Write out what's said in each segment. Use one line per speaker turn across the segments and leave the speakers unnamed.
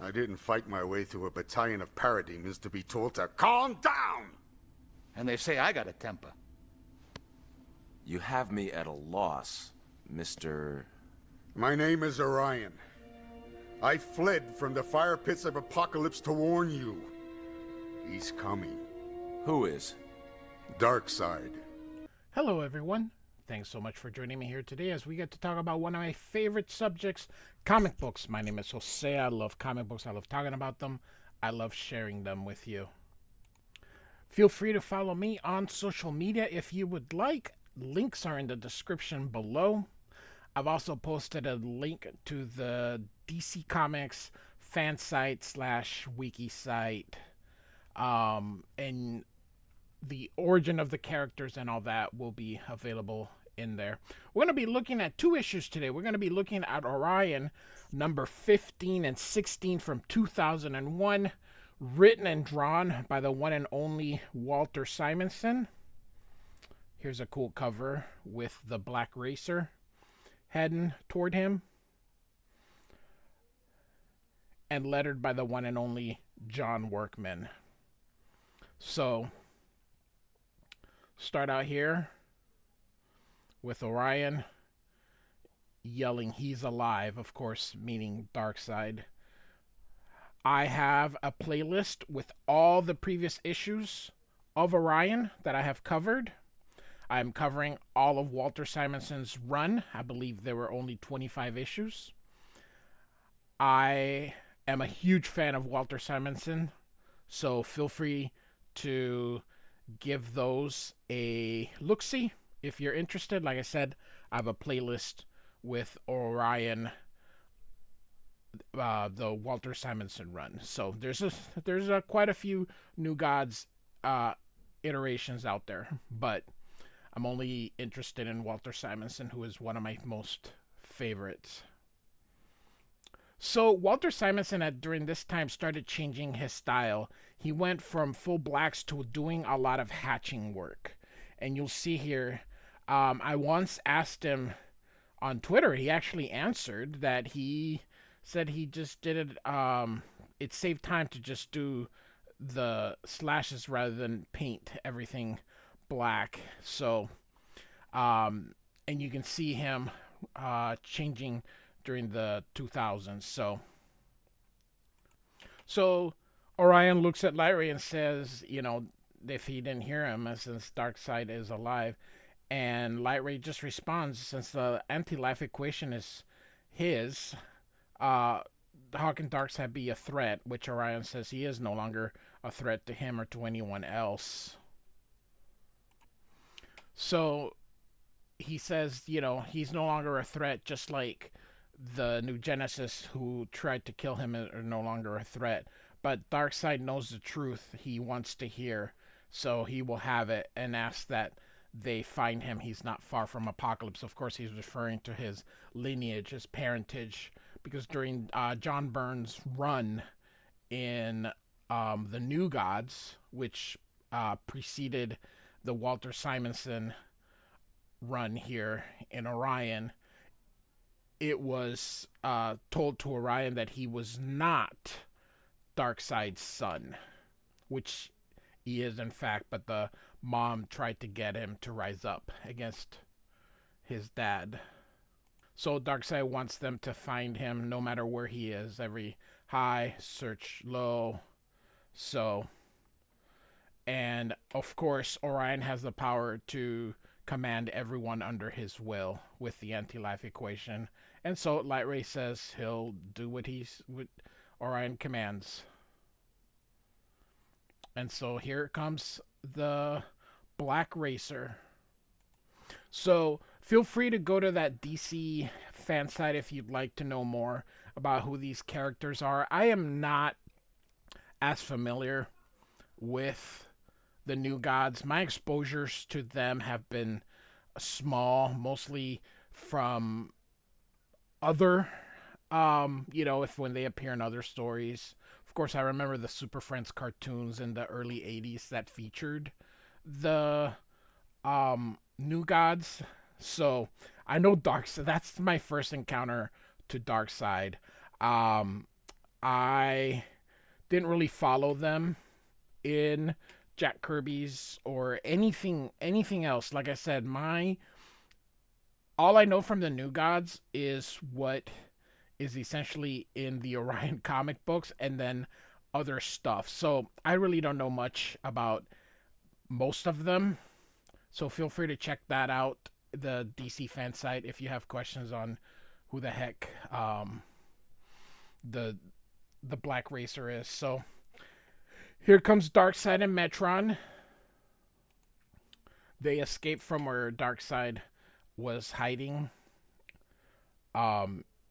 I didn't fight my way through a battalion of parademons to be told to calm down!
And they say I got a temper.
You have me at a loss, Mr.
My name is Orion. I fled from the fire pits of Apocalypse to warn you. He's coming.
Who is?
Darkseid.
Hello, everyone. Thanks so much for joining me here today as we get to talk about one of my favorite subjects, comic books. My name is Jose. I love comic books. I love talking about them. I love sharing them with you. Feel free to follow me on social media if you would like. Links are in the description below. I've also posted a link to the DC Comics fan site / wiki site. And the origin of the characters and all that will be available in there. We're going to be looking at two issues today. We're going to be looking at Orion number 15 and 16 from 2001, written and drawn by the one and only Walter Simonson. Here's a cool cover with the black racer heading toward him, and lettered by the one and only John Workman. So, start out here with Orion yelling, "He's alive," of course, meaning Darkseid. I have a playlist with all the previous issues of Orion that I have covered. I'm covering all of Walter Simonson's run. I believe there were only 25 issues. I am a huge fan of Walter Simonson, so feel free to give those a look-see if you're interested. Like I said, I have a playlist with Orion, the Walter Simonson run. So there's quite a few New Gods iterations out there, but I'm only interested in Walter Simonson, who is one of my most favorites. So Walter Simonson during this time started changing his style. He went from full blacks to doing a lot of hatching work. And you'll see here, I once asked him on Twitter, he actually answered that he said he just did it, it saved time to just do the slashes rather than paint everything black. So, and you can see him changing during the 2000s. So Orion looks at Lyra and says, you know, if he didn't hear him, since Darkseid is alive, and Lyra just responds, since the anti-life equation is his, how can Darkseid be a threat? Which Orion says he is no longer a threat to him or to anyone else. So he says, you know, he's no longer a threat, just like the New Genesis who tried to kill him are no longer a threat. But Darkseid knows the truth he wants to hear, so he will have it and asks that they find him. He's not far from Apocalypse. Of course, he's referring to his lineage, his parentage, because during John Byrne's run in the New Gods, which preceded the Walter Simonson run here in Orion, it was told to Orion that he was not Darkseid's son, which he is in fact, but the mom tried to get him to rise up against his dad. So Darkseid wants them to find him no matter where he is, every high, search low. So, and of course, Orion has the power to command everyone under his will with the anti-life equation. And so Light Ray says he'll do what Orion commands. And so here comes the Black Racer. So feel free to go to that DC fan site if you'd like to know more about who these characters are. I am not as familiar with the New Gods. My exposures to them have been small, mostly from other, if when they appear in other stories. Of course, I remember the Super Friends cartoons in the early 80s that featured the New Gods. So I know Darkseid. That's my first encounter to Darkseid. I didn't really follow them in Jack Kirby's or anything else. Like I said, my all I know from the New Gods is what is essentially in the Orion comic books and then other stuff. So I really don't know much about most of them. So feel free to check that out, the DC fan site, if you have questions on who the heck the Black Racer is. So here comes Darkseid and Metron. They escape from where Darkseid was hiding,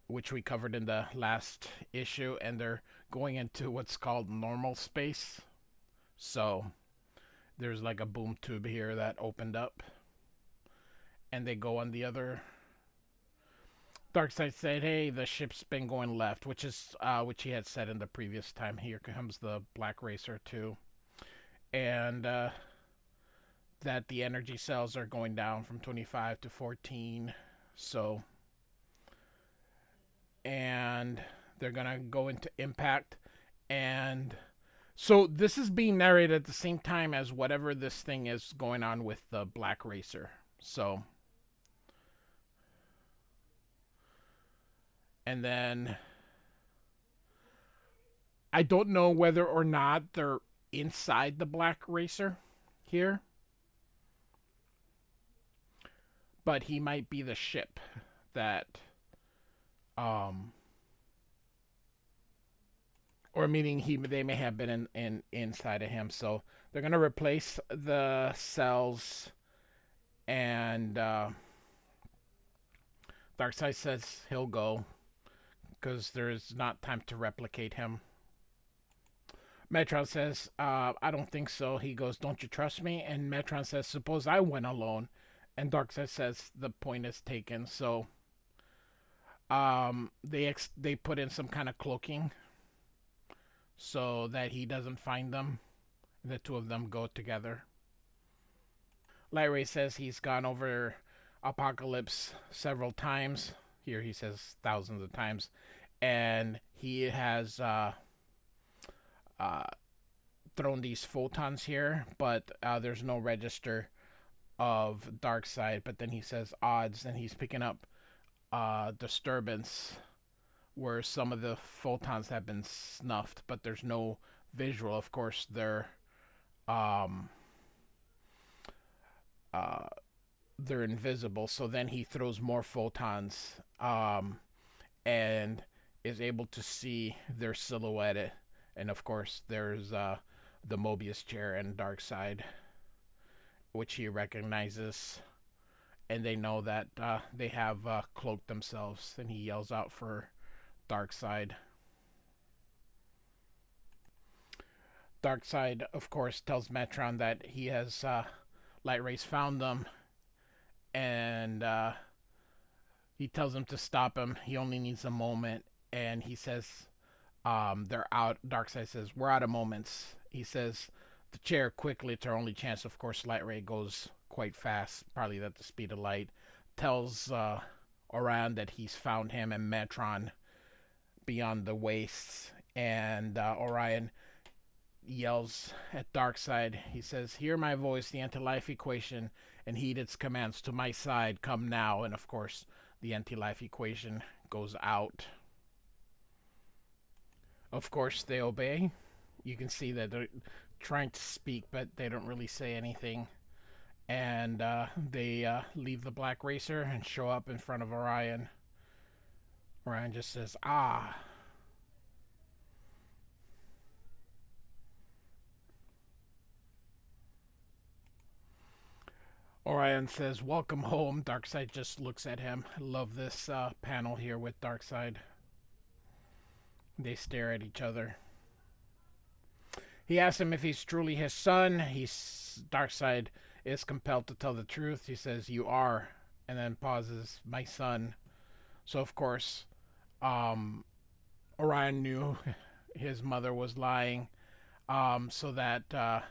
which we covered in the last issue, and they're going into what's called normal space. So there's like a boom tube here that opened up, and they go on the other. Darkseid said, "Hey, the ship's been going left," which he had said in the previous time. Here comes the Black Racer too, and that the energy cells are going down from 25 to 14. So, and they're gonna go into impact, and so this is being narrated at the same time as whatever this thing is going on with the Black Racer. So, and then I don't know whether or not they're inside the Black Racer here, but he might be the ship that or meaning they may have been in inside of him. So they're gonna replace the cells, and Darkseid says he'll go because there's not time to replicate him. Metron says, I don't think so. He goes, don't you trust me? And Metron says, suppose I went alone. And Darkseid says the point is taken. So they put in some kind of cloaking so that he doesn't find them. The two of them go together. Lightray says he's gone over Apocalypse several times. Here he says thousands of times. And he has thrown these photons here, but there's no register of Darkseid. But then he says odds, and he's picking up disturbance where some of the photons have been snuffed, but there's no visual. Of course, they're invisible. So then he throws more photons and is able to see their silhouette. And of course, there's the Mobius chair and Darkseid, which he recognizes. And they know that they have cloaked themselves. And he yells out for Darkseid. Darkseid, of course, tells Metron that he has Lightrace found them. And he tells him to stop him. He only needs a moment. And he says they're out. Darkseid says, we're out of moments. He says, the chair quickly, it's our only chance. Of course, Lightray goes quite fast, probably at the speed of light. Tells Orion that he's found him and Metron beyond the wastes. And Orion yells at Darkseid. He says, hear my voice, the anti-life equation, and heed its commands. To my side, come now. And of course, the anti-life equation goes out. Of course, they obey. You can see that they're trying to speak, but they don't really say anything. And they leave the Black Racer and show up in front of Orion. Orion just says, ah. Orion says, welcome home. Darkseid just looks at him. I love this panel here with Darkseid. They stare at each other. He asks him if he's truly his son. Darkseid is compelled to tell the truth. He says, you are, and then pauses, my son. So, of course, Orion knew his mother was lying, so that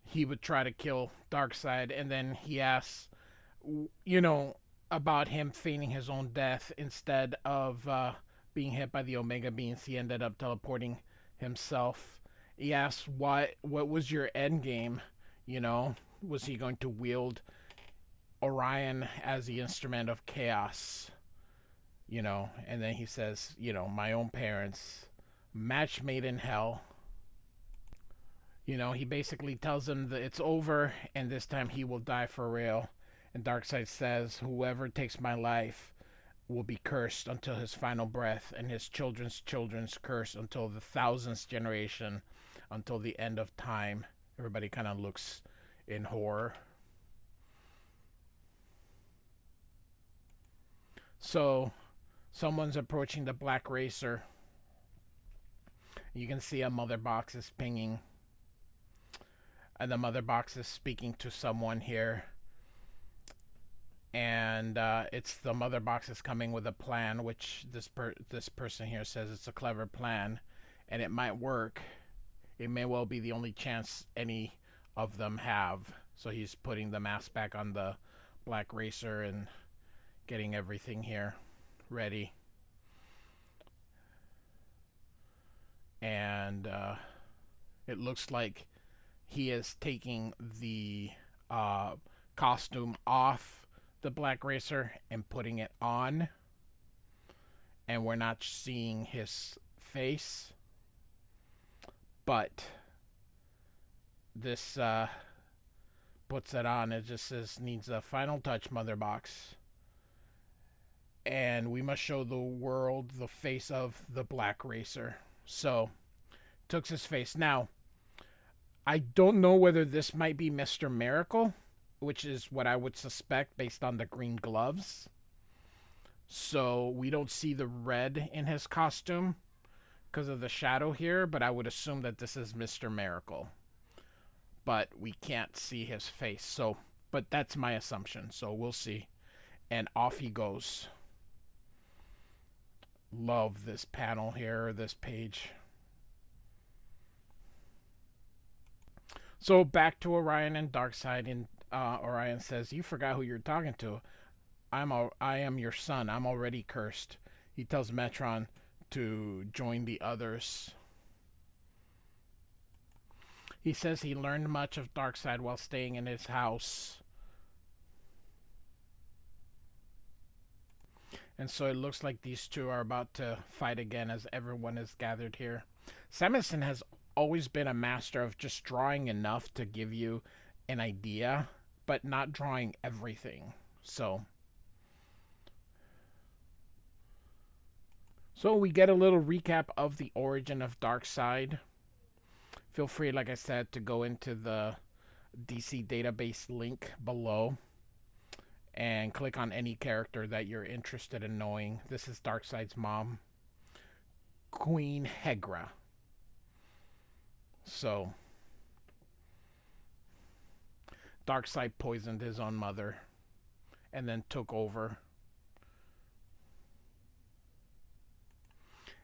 he would try to kill Darkseid. And then he asks, about him feigning his own death instead of being hit by the Omega beams, he ended up teleporting himself. He asks, what was your end game? You know, was he going to wield Orion as the instrument of chaos? You know, and then he says, you know, my own parents, match made in hell. You know, he basically tells him that it's over and this time he will die for real. And Darkseid says, whoever takes my life will be cursed until his final breath, and his children's children's curse until the thousandth generation, until the end of time. Everybody kind of looks in horror. So, someone's approaching the Black Racer. You can see a mother box is pinging. And the mother box is speaking to someone here. And it's the mother box is coming with a plan, which this person here says it's a clever plan. And it might work. It may well be the only chance any of them have. So he's putting the mask back on the Black Racer and getting everything here ready. And it looks like he is taking the costume off the Black Racer and putting it on. And we're not seeing his face. But this puts it on. It just says, needs a final touch, mother box. And we must show the world the face of the Black Racer. So, took his face. Now, I don't know whether this might be Mr. Miracle, which is what I would suspect based on the green gloves. So, we don't see the red in his costume because of the shadow here, but I would assume that this is Mr. Miracle. But we can't see his face. So, but that's my assumption. So, we'll see. And off he goes. Love this panel here, this page. So back to Orion and Darkseid, and Orion says, "You forgot who you're talking to. I am your son. I'm already cursed." He tells Metron to join the others. He says he learned much of Darkseid while staying in his house. And so it looks like these two are about to fight again as everyone is gathered here. Simonson has always been a master of just drawing enough to give you an idea, but not drawing everything. So we get a little recap of the origin of Darkseid. Feel free, like I said, to go into the DC database link below and click on any character that you're interested in knowing. This is Darkseid's mom, Queen Hegra. So, Darkseid poisoned his own mother and then took over.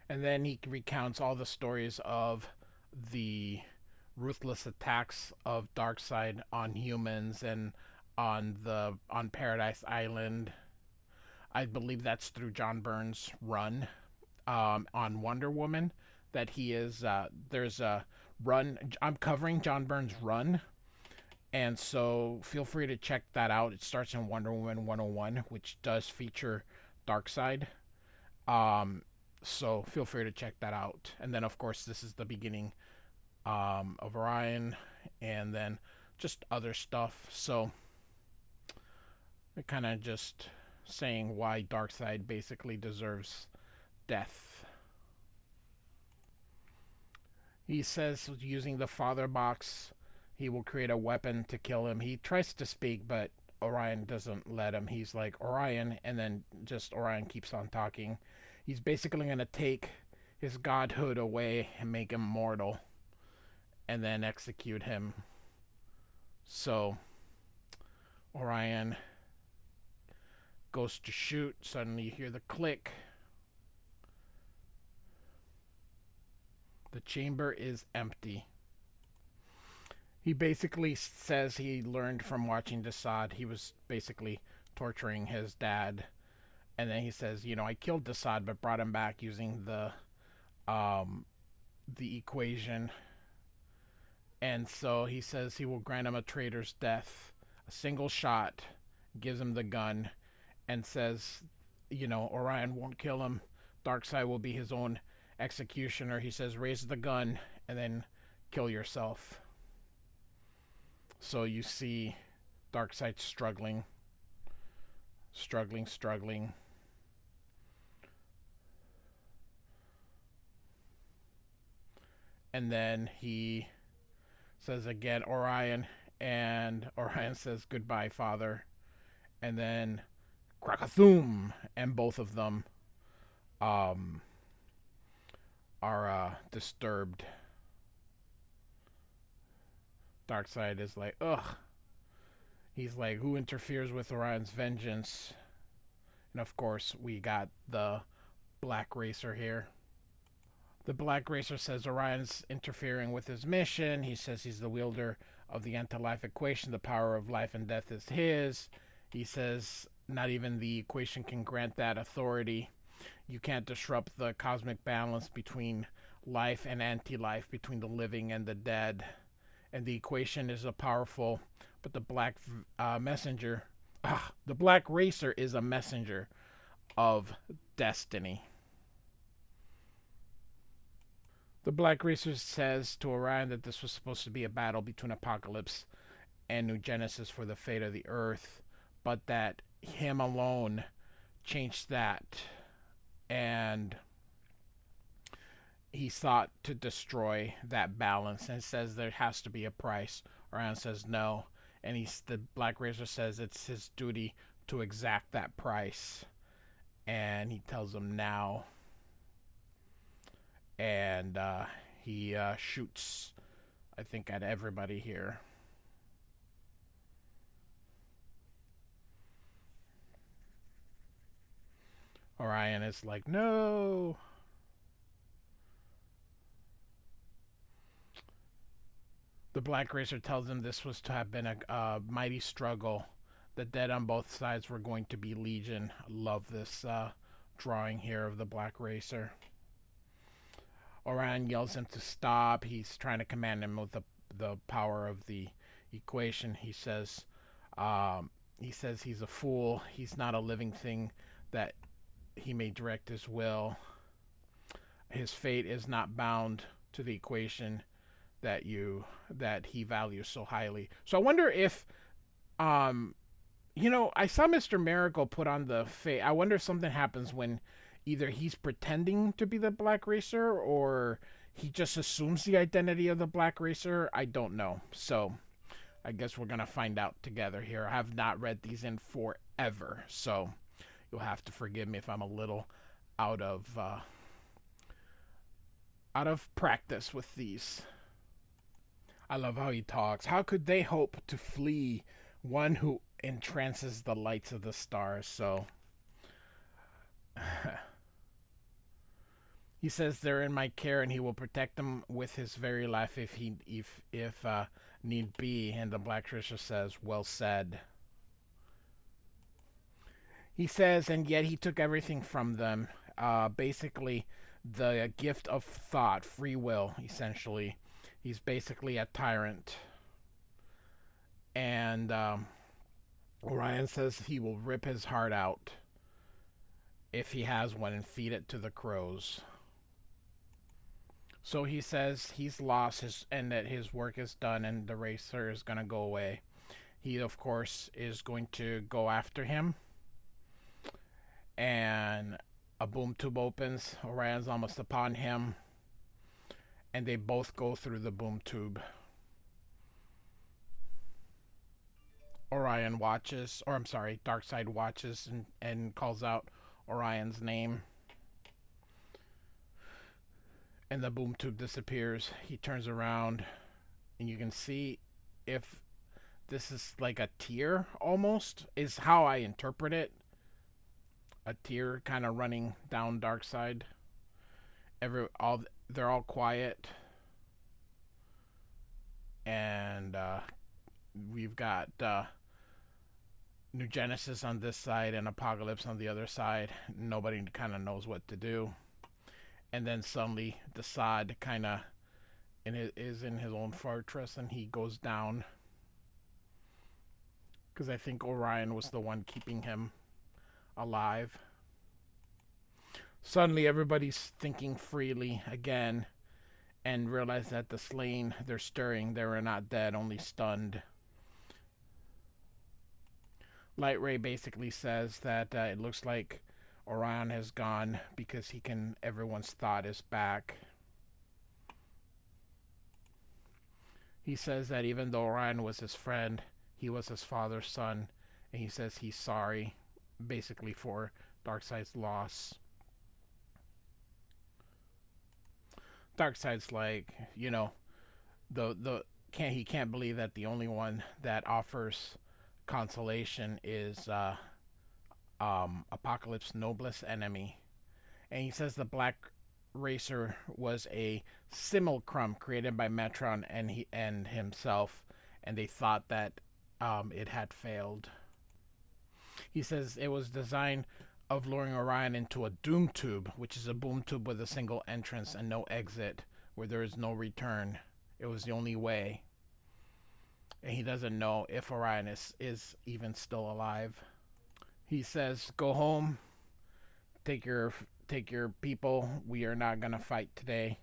And then he recounts all the stories of the ruthless attacks of Darkseid on humans and on Paradise Island. I believe that's through John Byrne's run on Wonder Woman. That he is there's a run. I'm covering John Byrne's run, and so feel free to check that out. It starts in Wonder Woman 101, which does feature Darkseid. So feel free to check that out. And then of course this is the beginning of Orion, and then just other stuff. So they're kind of just saying why Darkseid basically deserves death. He says using the father box, he will create a weapon to kill him. He tries to speak, but Orion doesn't let him. He's like, Orion, and then just Orion keeps on talking. He's basically going to take his godhood away and make him mortal, and then execute him. So Orion goes to shoot. Suddenly you hear the click. The chamber is empty. He basically says he learned from watching Desaad. He was basically torturing his dad And then he says, I killed Desaad, but brought him back using the equation. And so he says he will grant him a traitor's death, a single shot, gives him the gun, and says, Orion won't kill him. Darkseid will be his own executioner. He says, raise the gun and then kill yourself. So you see Darkseid struggling. And then he says again, Orion, and Orion says, goodbye, father. And then Krakathum, and both of them are disturbed. Darkseid is like, ugh. He's like, who interferes with Orion's vengeance? And of course, we got the Black Racer here. The Black Racer says Orion's interfering with his mission. He says he's the wielder of the anti-life equation. The power of life and death is his. He says not even the equation can grant that authority. You can't disrupt the cosmic balance between life and anti-life, between the living and the dead. And the equation is powerful, but the Black Racer is a messenger of destiny. The Black Racer says to Orion that this was supposed to be a battle between Apocalypse and New Genesis for the fate of the Earth, but that him alone changed that, and he sought to destroy that balance, and says there has to be a price. Orion says no, and the Black Racer says it's his duty to exact that price, and he tells him now. And he shoots, I think, at everybody here. Orion is like, no. The Black Racer tells him this was to have been a mighty struggle. The dead on both sides were going to be legion. I love this drawing here of the Black Racer. Orion yells him to stop. He's trying to command him with the power of the equation. He says he's a fool. He's not a living thing that he may direct his will. His fate is not bound to the equation that he values so highly. So I wonder if I saw Mr. Miracle put on the fate. I wonder if something happens when either he's pretending to be the Black Racer or he just assumes the identity of the Black Racer. I don't know. So I guess we're going to find out together here. I have not read these in forever, so you'll have to forgive me if I'm a little out of practice with these. I love how he talks. How could they hope to flee one who entrances the lights of the stars? So he says they're in my care, and he will protect them with his very life if need be. And the Black Racer says, well said. He says, and yet he took everything from them. Basically, the gift of thought, free will, essentially. He's basically a tyrant. And Orion says he will rip his heart out if he has one and feed it to the crows. So he says he's lost and that his work is done and the racer is going to go away. He, of course, is going to go after him. And a boom tube opens. Orion's almost upon him. And they both go through the boom tube. Darkseid watches and calls out Orion's name. And the boom tube disappears. He turns around, and you can see if this is like a tear almost, is how I interpret it. A tear kind of running down Darkseid. They're all quiet. And we've got New Genesis on this side and Apocalypse on the other side. Nobody kind of knows what to do. And then suddenly Desaad kind of is in his own fortress, and he goes down. Because I think Orion was the one keeping him alive. Suddenly everybody's thinking freely again and realize that the slain, they're stirring. They were not dead, only stunned. Light Ray basically says that it looks like Orion has gone because everyone's thought is back. He says that even though Orion was his friend, he was his father's son, and he says he's sorry, basically, for Darkseid's loss. Darkseid's like, you know, he can't believe that the only one that offers consolation is Apocalypse's noblest enemy. And he says the Black Racer was a simulacrum created by Metron and himself, and they thought that it had failed. He says it was designed of luring Orion into a doom tube, which is a boom tube with a single entrance and no exit, where there is no return. It was the only way. And he doesn't know if Orion is even still alive. He says, go home, take your people. We are not going to fight today.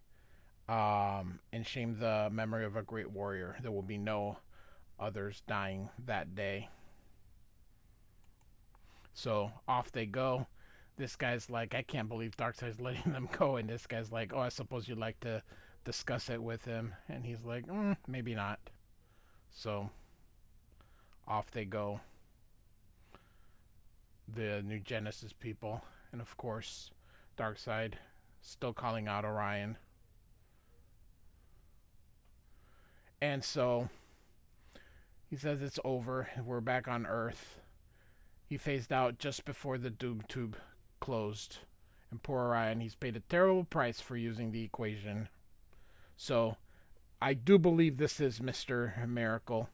And shame the memory of a great warrior. There will be no others dying that day. So off they go. This guy's like, I can't believe Darkseid's letting them go. And this guy's like, oh, I suppose you'd like to discuss it with him. And he's like, maybe not. So off they go. The New Genesis people. And of course, Darkseid still calling out Orion. And so he says it's over. We're back on Earth. He phased out just before the doom tube closed. And poor Orion, he's paid a terrible price for using the equation. So I do believe this is Mr. Miracle.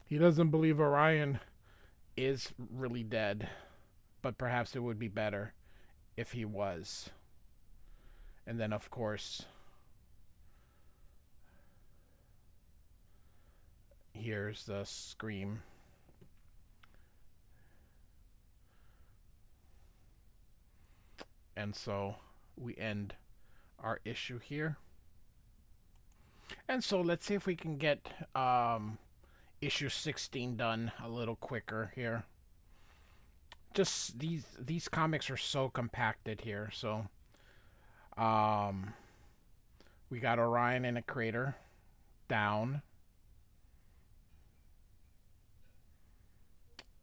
He doesn't believe Orion is really dead, but perhaps it would be better if he was. And then, of course, here's the scream. And so we end our issue here. And so let's see if we can get issue 16 done a little quicker here. Just these comics are so compacted here. So we got Orion in a crater down.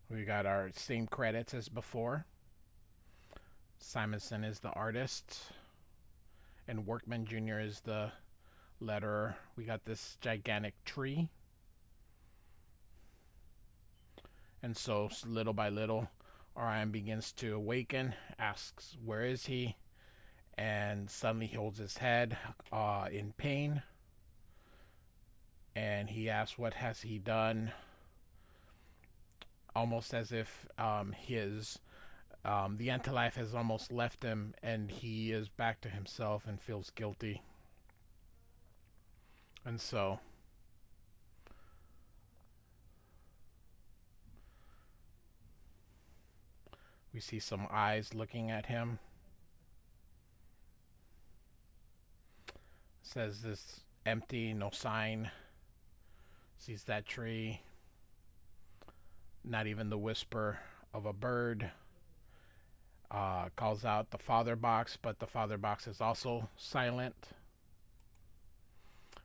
We got our same credits as before. Simonson is the artist, and Workman Jr. is the letterer. We got this gigantic tree. And so little by little, Orion begins to awaken, asks, where is he? And suddenly he holds his head in pain. And he asks, what has he done? Almost as if the anti-life has almost left him, and he is back to himself and feels guilty. And so we see some eyes looking at him. Says this empty, no sign. Sees that tree. Not even the whisper of a bird. Calls out the father box, but the father box is also silent.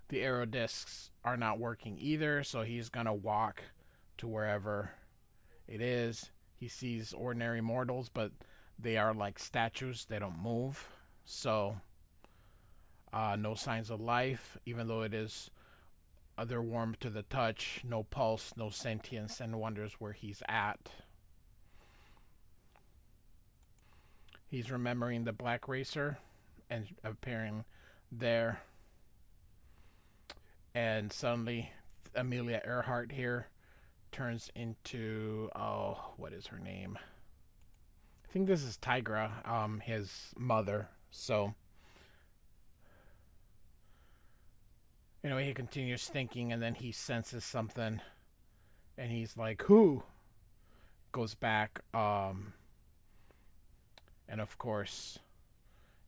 The arrow discs are not working either, so he's gonna walk to wherever it is. He sees ordinary mortals, but they are like statues. They don't move. So no signs of life, even though it is they're warm to the touch. No pulse, no sentience, and wonders where he's at. He's remembering the Black Racer and appearing there. And suddenly, Amelia Earhart here turns into, oh, what is her name? I think this is Tigra, his mother. So, anyway, he continues thinking, and then he senses something, and he's like, who? Goes back, and of course,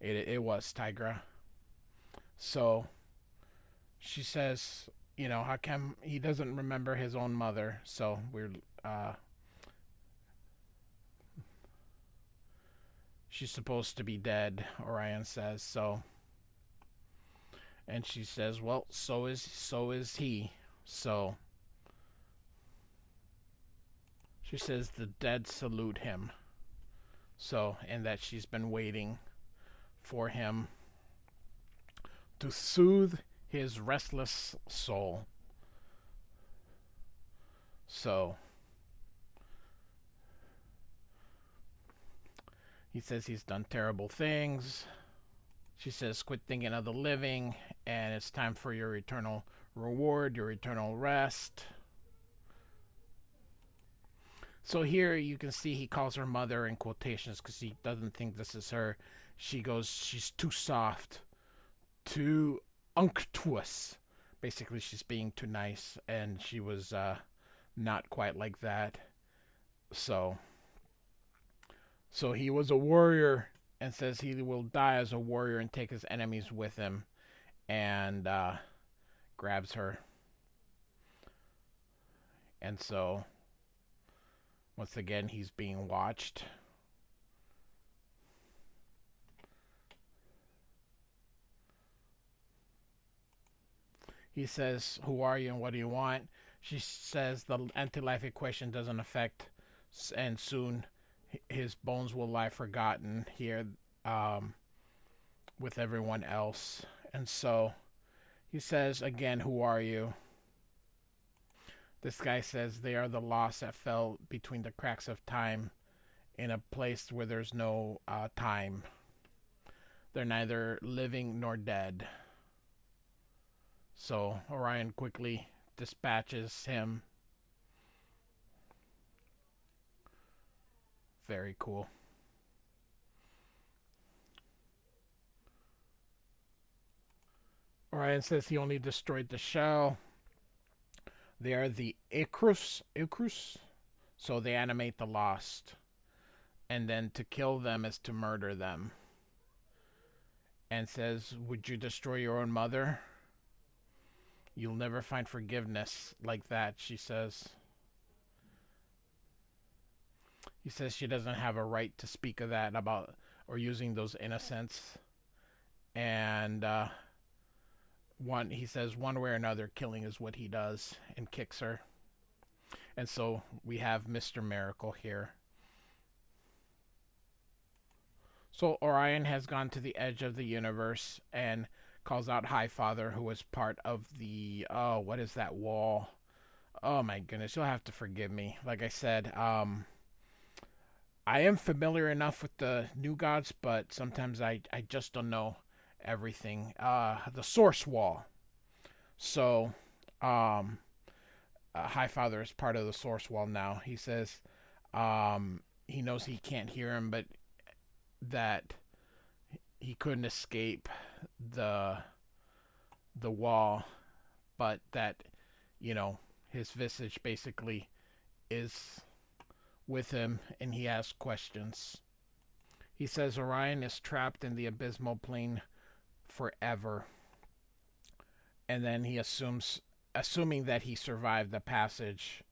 it was Tigra. So, she says, how come he doesn't remember his own mother? So, she's supposed to be dead, Orion says. So, and she says, well, so is he. So she says the dead salute him. So, and that she's been waiting for him to soothe his restless soul. So he says he's done terrible things. She says, quit thinking of the living, and it's time for your eternal reward, your eternal rest. So here you can see he calls her mother in quotations because he doesn't think this is her. She goes, she's too soft, too unctuous. Basically, she's being too nice, and she was not quite like that. So he was a warrior, and says he will die as a warrior and take his enemies with him, and grabs her. And so, once again, he's being watched. He says, who are you and what do you want? She says the anti-life equation doesn't affect, and soon his bones will lie forgotten here with everyone else. And so he says again, who are you? This guy says they are the lost that fell between the cracks of time in a place where there's no time. They're neither living nor dead. So Orion quickly dispatches him. Very cool. Orion says he only destroyed the shell. They are the Icarus, so they animate the lost. And then to kill them is to murder them. And says, would you destroy your own mother? You'll never find forgiveness like that, she says. He says she doesn't have a right to speak of that about, or using those innocents. And he says one way or another, killing is what he does, and kicks her. And so we have Mr. Miracle here. So Orion has gone to the edge of the universe and calls out Highfather, who was part of the, what is that wall? Oh my goodness, you'll have to forgive me. Like I said, I am familiar enough with the New Gods, but sometimes I just don't know everything. The Source Wall. So, Highfather is part of the Source Wall now. He says he knows he can't hear him, but that he couldn't escape the wall, but that, his visage basically is with him, and he asks questions. He says Orion is trapped in the abysmal plane forever. And then he assuming that he survived the passage,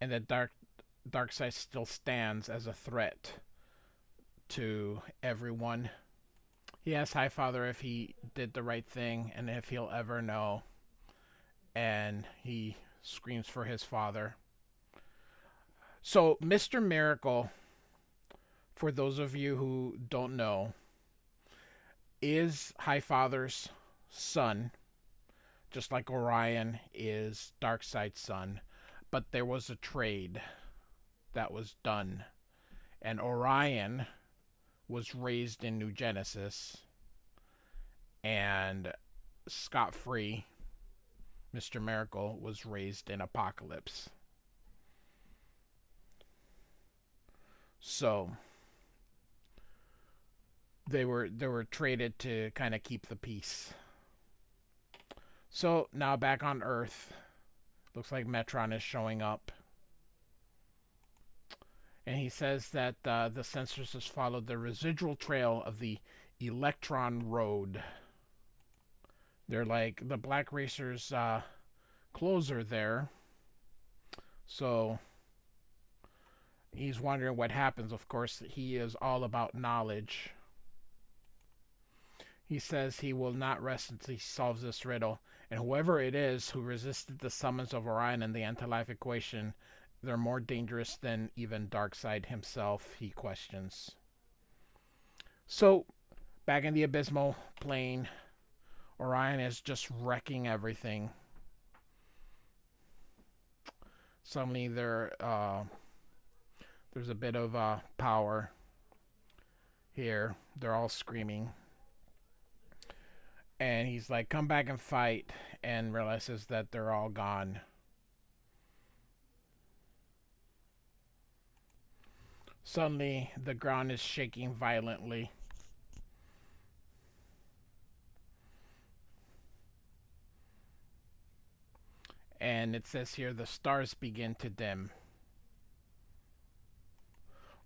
and that Darkseid still stands as a threat to everyone. He asks Highfather if he did the right thing and if he'll ever know. And he screams for his father. So, Mr. Miracle, for those of you who don't know, is Highfather's son, just like Orion is Darkseid's son. But there was a trade that was done, and Orion was raised in New Genesis, and scot-free Mr. Miracle was raised in Apocalypse. So they were traded to kind of keep the peace. So now back on Earth, looks like Metron is showing up. And he says that the sensors has followed the residual trail of the Electron Road. They're like the Black Racer's clothes are there. So he's wondering what happens. Of course, he is all about knowledge. He says he will not rest until he solves this riddle. And whoever it is who resisted the summons of Orion and the anti-life equation, they're more dangerous than even Darkseid himself, he questions. So, back in the abysmal plane, Orion is just wrecking everything. Suddenly there's a bit of power here. They're all screaming. And he's like, come back and fight, and realizes that they're all gone. Suddenly, the ground is shaking violently. And it says here, the stars begin to dim.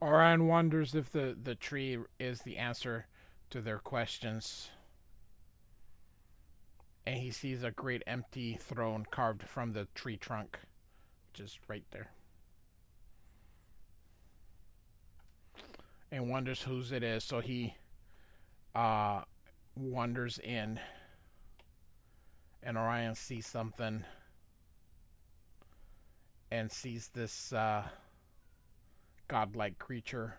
Orion wonders if the tree is the answer to their questions. And he sees a great empty throne carved from the tree trunk, which is right there. And wonders whose it is, so he wanders in. And Orion sees something. And sees this godlike creature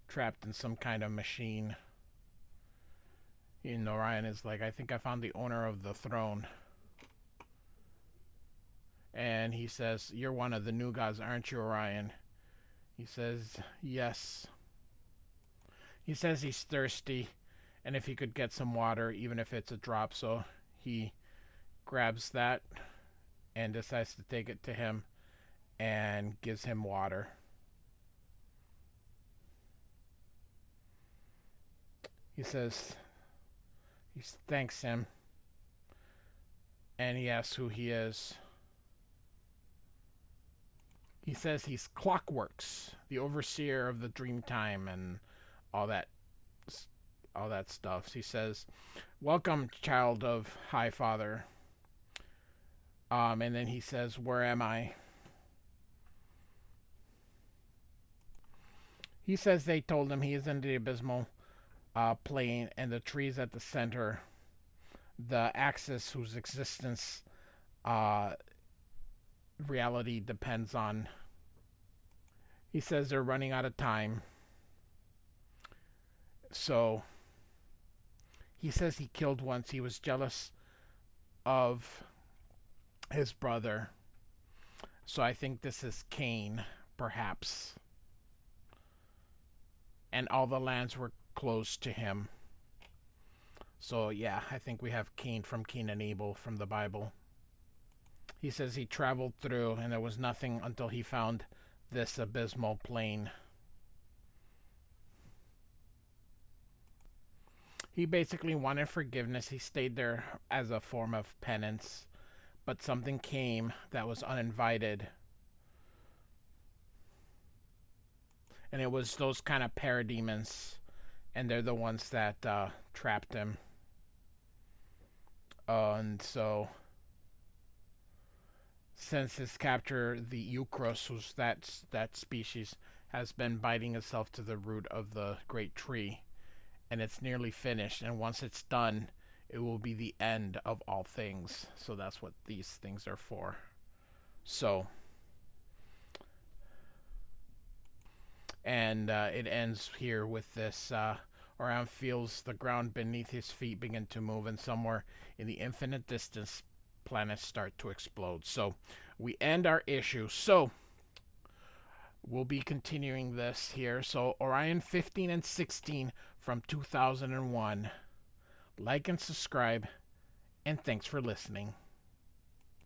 trapped in some kind of machine. And Orion is like, I think I found the owner of the throne. And he says, you're one of the new gods, aren't you, Orion? He says, yes. He says he's thirsty, and if he could get some water, even if it's a drop. So he grabs that and decides to take it to him and gives him water. He says, he thanks him, and he asks who he is. He says he's Clockworks, the overseer of the Dreamtime and all that stuff. He says, welcome, child of High Father. And then he says, where am I? He says they told him he is in the abysmal plane, and the trees at the center, the axis whose existence reality depends on. He says they're running out of time. So he says he killed once. He was jealous of his brother. So I think this is Cain, perhaps. And all the lands were closed to him. So yeah, I think we have Cain from Cain and Abel from the Bible. He says he traveled through and there was nothing until he found this abysmal plane. He basically wanted forgiveness. He stayed there as a form of penance. But something came that was uninvited. And it was those kind of parademons. And they're the ones that trapped him. And so, since his capture, the Euchros, who's that species, has been biting itself to the root of the great tree. And it's nearly finished. And once it's done, it will be the end of all things. So that's what these things are for. So, and it ends here with this. Orion feels the ground beneath his feet begin to move, and somewhere in the infinite distance, planets start to explode. So we end our issue. So we'll be continuing this here. So Orion 15 and 16 from 2001. Like and subscribe, and thanks for listening.